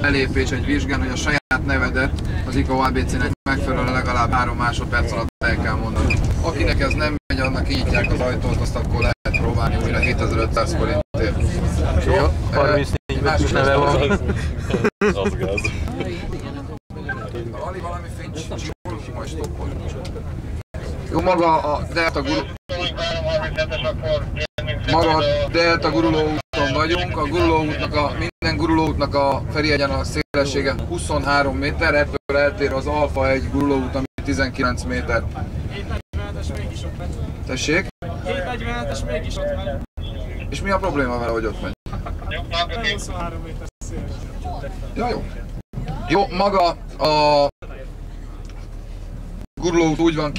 belépés egy vizsgán, hogy a saját nevedet az ICAO ABC-nek megfelelően legalább 3 másodperc alatt el kell mondani. Akinek ez nem megy, annak kinyitják az ajtót, azt akkor lehet próbálni újra 7500 forintért. Jó? 34 betűs neve van. Az gáz. Ali, valami fénycsíkol, majd stoppol. Jó, maga a Delta guruló úton vagyunk. A gurulóútnak minden gurulóútnak a Feriegyen a szélessége 23 méter, ettől eltér az Alfa 1 gurulóút, ami 19 méter. 747-es mégis ott megy. Tessék? 747-es mégis ott megy. És mi a probléma vele, hogy ott megy? 23 méter széles. Ja, jó. Jó, maga a gurulóút úgy van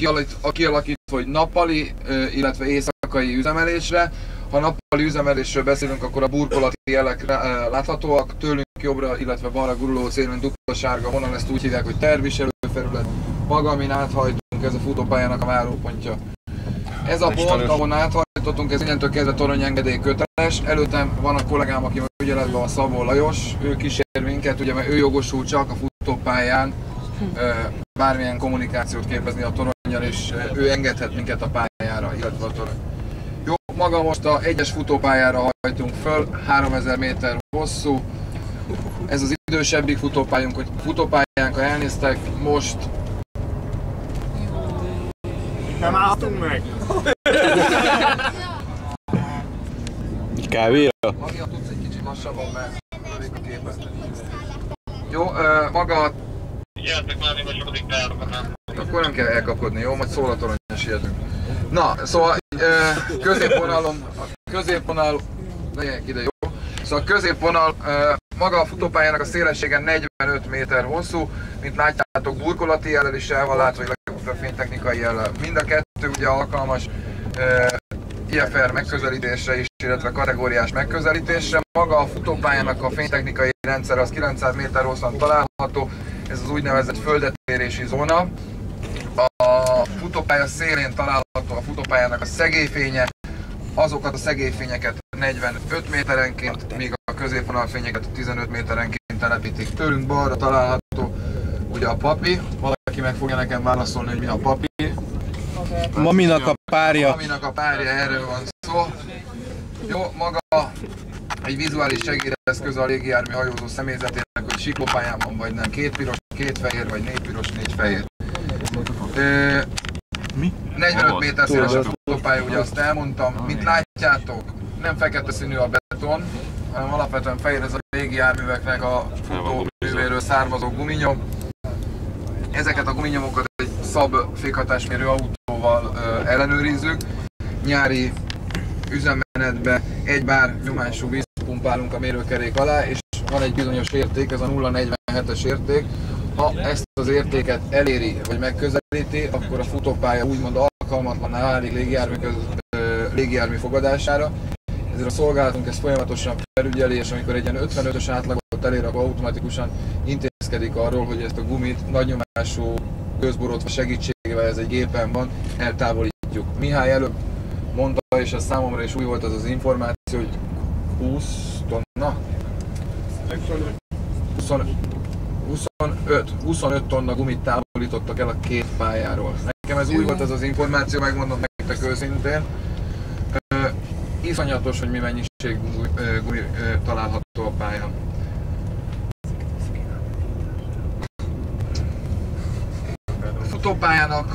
kialakítva, hogy nappali, illetve éjszakai üzemelésre. Ha nappali üzemelésről beszélünk, akkor a burkolati jelek láthatóak, tőlünk jobbra, illetve balra guruló szélén dupla sárga vonal, ezt úgy hívják, hogy tervviselőfelület. Maga, amin áthajtunk, ez a futópályának a várópontja. Ez a pont, ahol áthajtottunk, ez innentől kezdve toronyengedély köteles. Előttem van a kollégám, aki ügyeletben a Szabó Lajos, ő kísér minket, ugye, mert ő jogosult csak a futópályán bármilyen kommunikációt képezni a toronnyal, és ő engedhet minket a pályára, illetve a torony. Jó, maga most a egyes futópályára hajtunk föl, 3000 méter hosszú. Ez az idősebbik futópályánk, hogy futópályánk, ha elnéztek, most... Nem állhatunk meg! Kávéra? Magia, tudsz egy kicsit lassabban, mert lövik a képet. Jó, maga... Gyertek már, én vagyok beállok. Akkor nem kell elkapkodni, jó? Majd szól a torony, és értünk. Na, szóval középvonal, legyenek ide, jó? Szóval a középvonal, maga a futópályának a szélessége 45 méter hosszú, mint látjátok, burkolati jellel is el van látva, illetve fénytechnikai jellel. Mind a kettő ugye alkalmas IFR megközelítésre is, illetve kategóriás megközelítésre. Maga a futópályának a fénytechnikai rendszer az 900 méter hosszan található, ez az úgynevezett földetérési zóna. A futópálya szélén található a futópályának a szegélyfénye, azokat a szegélyfényeket 45 méterenként, míg a középvonalfényeket 15 méterenként telepítik. Tőlünk balra található ugye a papi, valaki meg fogja nekem válaszolni, hogy mi a papi. Maminak a párja. Maminak a párja, erről van szó. Jó, maga egy vizuális segédeszköz a légijármű hajózó személyzetének, hogy siklópályán van vagy nem, 2 piros, 2 fehér, vagy 4 piros, 4 fehér. 45 méter széles a futópálya, ugye azt elmondtam. Mint látjátok, nem fekete színű a beton, hanem alapvetően fehér, ez a légijárműveknek a futóművéről származó guminyom. Ezeket a guminyomokat egy szab fékhatásmérő autóval ellenőrizzük. Nyári üzemmenetben 1 bár nyomású vízt pumpálunk a mérőkerék alá, és van egy bizonyos érték, ez a 0,47-es érték. Ha ezt az értéket eléri vagy megközelíti, akkor a futópálya úgymond alkalmatlanná válik légijármű fogadására. Ezért a szolgálatunk ezt folyamatosan felügyeli, és amikor egy ilyen 55-ös átlagot elér, akkor automatikusan intézkedik arról, hogy ezt a gumit nagy nyomású gőzborotva segítségével, ez egy gépen van, eltávolítjuk. Mihály előbb mondta, és ez számomra is új volt az az információ, hogy 20 tonna? 25 tonna gumit távolítottak el a két pályáról. Nekem ez új volt ez az információ, megmondom nektek őszintén. Iszonyatos, hogy mi mennyiség gumi található a pályán. A futópályának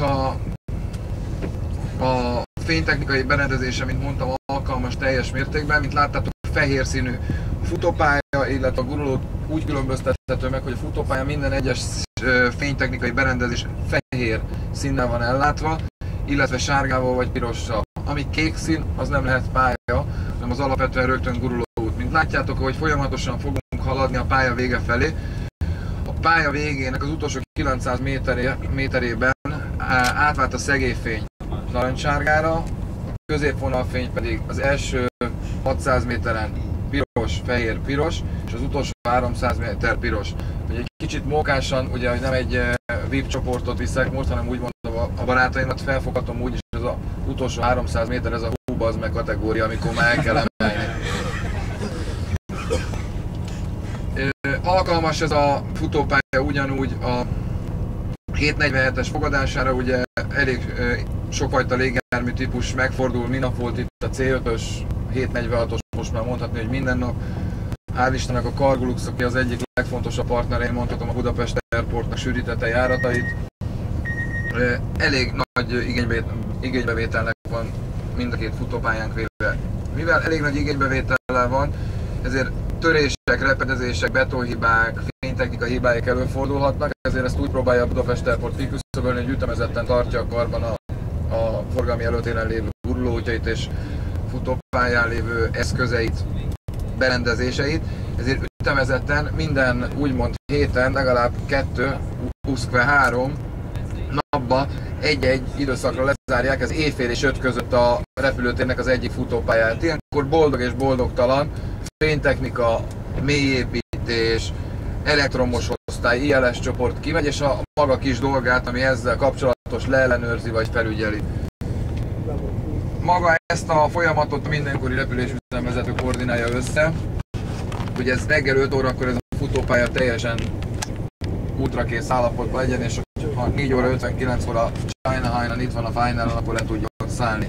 a fénytechnikai berendezése, mint mondtam, alkalmas teljes mértékben. Mint láttátok, fehér színű a futópálya, illetve a guruló úgy különböztethető meg, hogy a futópálya minden egyes fénytechnikai berendezés fehér színnel van ellátva, illetve sárgával vagy pirossal. Ami kék szín, az nem lehet pálya, hanem az alapvetően rögtön gurulóút. Mint látjátok, hogy folyamatosan fogunk haladni a pálya vége felé. A pálya végének az utolsó 900 méterében átvált a szegélyfény narancssárgára, a középvonalfény pedig az első 600 méteren piros, fehér, piros, és az utolsó 300 méter piros. Ugye egy kicsit mókásan, ugye, hogy nem egy VIP csoportot viszek most, hanem úgy mondom a barátaimat, felfoghatom úgy, és ez az utolsó 300 méter, ez a hú az meg kategória, amikor már el kell emelni. Alkalmas ez a futópálya ugyanúgy a 747-es fogadására, ugye elég sokfajta légijármű típus megfordul, minap volt itt a C5-ös, 746-os, most már mondhatni, hogy minden nap. Hál' Istennek a Cargolux, aki az egyik legfontosabb partner, én mondhatom a Budapest Airportnak sűrítette járatait. Elég nagy igénybevételnek van mind a két futópályánk véve. Mivel elég nagy igénybevétellel van, ezért törések, repedezések, betonhibák, fénytechnika hibáik előfordulhatnak, ezért ezt úgy próbálja a Budapest Airport kiküszöbölni, hogy ütemezetten tartja a karban a forgalmi előtéren lévő gurulóútjait és futópályán lévő eszközeit, berendezéseit, ezért ütemezetten minden úgymond héten legalább 2-3 napba egy-egy időszakra lezárják, ez éjfél és 5 között a repülőtérnek az egyik futópályát. Ilyenkor boldog és boldogtalan, fénytechnika, mélyépítés, elektromos osztály, ILS csoport kimegy, és a maga kis dolgát, ami ezzel kapcsolatos, leellenőrzi vagy felügyeli. Maga ezt a folyamatot mindenkori repülésüzemvezető koordinálja össze. Ugye ez reggel 5 órakor ez a futópálya teljesen útrakész állapotban legyen, és ha 4 óra 59 óra China High-on itt van a finalen, akkor le tudjon szállni.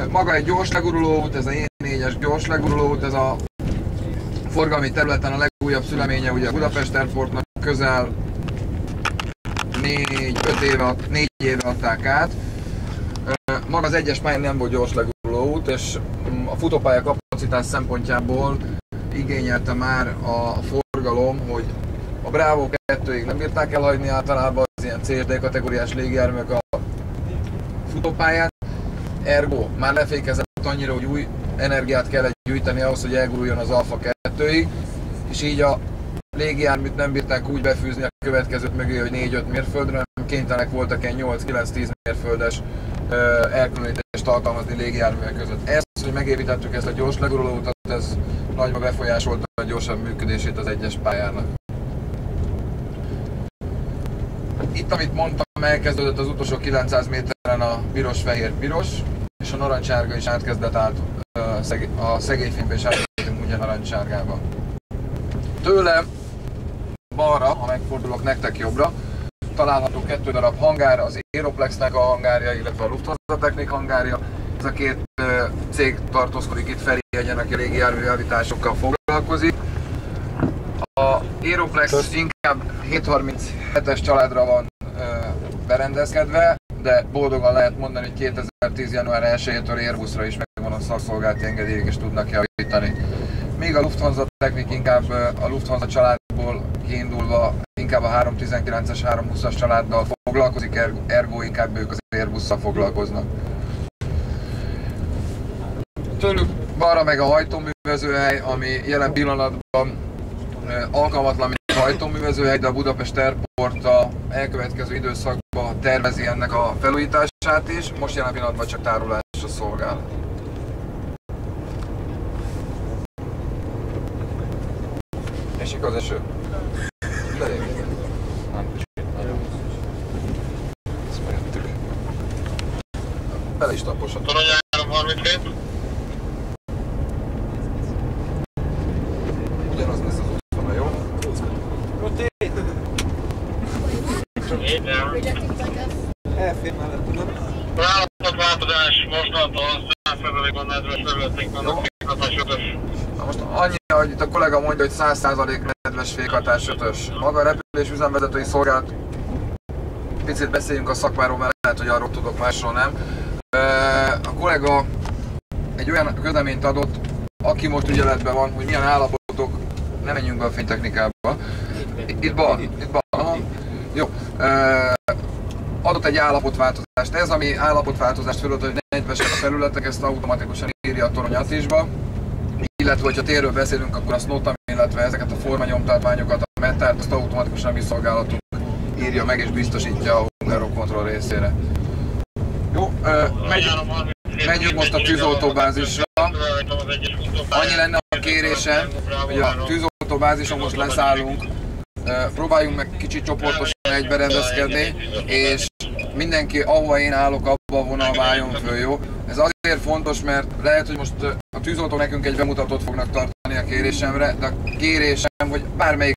Maga egy gyors leguruló út, ez a E4-es gyors leguruló út, ez a forgalmi területen a legújabb szüleménye, ugye a Budapest Airportnak közel 4 éve adták át. Maga az egyes pályán nem volt gyors leguruló út, és a futópálya kapacitás szempontjából igényelte már a forgalom, hogy a Bravo 2-ig nem bírták elhagyni általában az ilyen CSD kategóriás légijárművek a futópályát. Ergo már lefékezett annyira, hogy új energiát kellett gyűjteni ahhoz, hogy elguruljon az Alfa 2-ig, és így a légijárműt nem bírták úgy befűzni a következőt mögé, hogy 4-5 mérföldre, hanem kénytelenek voltak egy 8-9-10 mérföldes elkülönítést alkalmazni légijárművek között. Ez, hogy megépítettük ezt a gyors leguruló utat, ez nagyban befolyásolta a gyorsabb működését az egyes pályának. Itt, amit mondtam, elkezdődött az utolsó 900 méteren a piros-fehér-piros, és a narancssárga is átkezdett át, a szegélyfénybe is átkezdünk ugye narancssárgába. Tőlem balra, ha megfordulok nektek jobbra, található 2 darab hangár, az Aeroplexnek a hangárja, illetve a Lufthansa Technik hangárja. Ez a két cég tartózkodik itt Ferihegyen, aki légijármű javításokkal foglalkozik. A Aeroplex inkább 737-es családra van berendezkedve, de boldogan lehet mondani, hogy 2010. január 1-től Airbusra is megvan a szakszolgálati engedélyek és tudnak javítani. Míg a Lufthansa Technik inkább a Lufthansa családból kiindulva inkább a 319-es, 320-as családdal foglalkozik, ergo inkább ők az Airbusszal foglalkoznak. Tőlük balra meg a hajtóművezőhely, ami jelen pillanatban alkalmatlan, mint hajtóművezőhely, de a Budapest Airport a elkövetkező időszakban tervezi ennek a felújítását is, most jelen pillanatban csak tárolásra szolgál. Esik az eső. Bele is taposhatom. Torony 337. Ugyanaz lesz az útvonal, jó? Elfér mellett, tudom. Változás mostantól 100%-ban nedves területünk vannak, fékhatás 5-ös. Na most annyi, hogy itt a kollega mondja, hogy 100% nedves fékhatás 5-ös. Maga a repülés üzemvezetői szolgálat, picit beszéljünk a szakmáról, mert lehet, hogy arról tudok, másról nem. A kollega egy olyan közleményt adott, aki most ügyeletben van, hogy milyen állapotok, nem menjünk be a fénytechnikába. Itt bal. Jó. Adott egy állapotváltozást. Ez, ami állapotváltozást fölött, hogy nedvesek a felületek, ezt automatikusan írja a torony ATIS-ba. Illetve, hogyha térről beszélünk, akkor a SNOTAM, illetve ezeket a formanyomtatványokat, a METÁrt, azt automatikusan a mi szolgálatunk írja meg és biztosítja a Hungarocontrol részére. Jó, megyünk most a tűzoltóbázisra. Annyi lenne a kérésem, hogy a tűzoltóbázison most leszállunk, próbáljunk meg kicsit csoportosan egyberendezkedni, és mindenki, ahova én állok, vonal váljon föl, jó? Ez azért fontos, mert lehet, hogy most a tűzoltók nekünk egy bemutatót fognak tartani a kérésemre, de a kérésem, hogy bármelyik